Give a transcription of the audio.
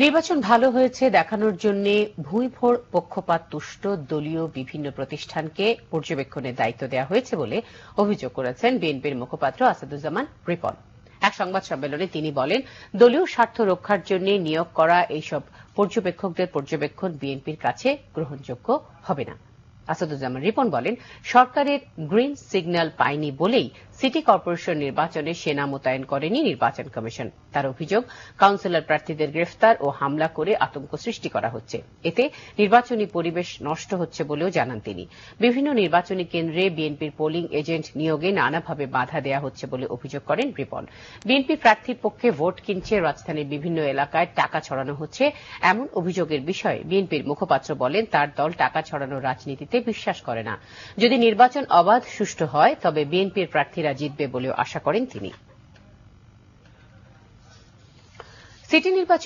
নির্বাচন ভালো হয়েছে দেখানোর জন্য ভুঁইফোড় পক্ষপাত তুষ্ট দলীয় বিভিন্ন প্রতিষ্ঠানকে পর্যবেক্ষণের দায়িত্ব দেওয়া হয়েছে বলে অভিযোগ করেছেন বিএনপির মুখপাত্র আসাদুজ্জামান রিপন। এক সংবাদ সম্মেলনে তিনি বলেন, দলীয় স্বার্থ রক্ষার জন্য নিয়োগ করা এইসব পর্যবেক্ষকদের পর্যবেক্ষণ বিএনপির কাছে গ্রহণযোগ্য হবে না। আসাদুজ্জামান রিপন বলেন, সরকারের গ্রিন সিগন্যাল পায়নি বলেই সিটি কর্পোরেশন নির্বাচনে সেনা মোতায়েন করেনি নির্বাচন কমিশন। তার অভিযোগ, কাউন্সিলর প্রার্থীদের গ্রেফতার ও হামলা করে আতঙ্ক সৃষ্টি করা হচ্ছে, এতে নির্বাচনী পরিবেশ নষ্ট হচ্ছে বলেও জানান তিনি। বিভিন্ন নির্বাচনী কেন্দ্রে বিএনপির পোলিং এজেন্ট নিয়োগে নানাভাবে বাধা দেওয়া হচ্ছে বলে অভিযোগ করেন রিপন। বিএনপি প্রার্থীর পক্ষে ভোট কিনছে, রাজধানীর বিভিন্ন এলাকায় টাকা ছড়ানো হচ্ছে, এমন অভিযোগের বিষয়ে বিএনপির মুখপাত্র বলেন, তার দল টাকা ছড়ানোর রাজনীতিতে বিশ্বাস করে না। যদি নির্বাচন অবাধ সুষ্ঠু হয় তবে বিএনপির প্রার্থীরা জিতবে বলেও আশা করেন তিনি। সিটি নির্বাচন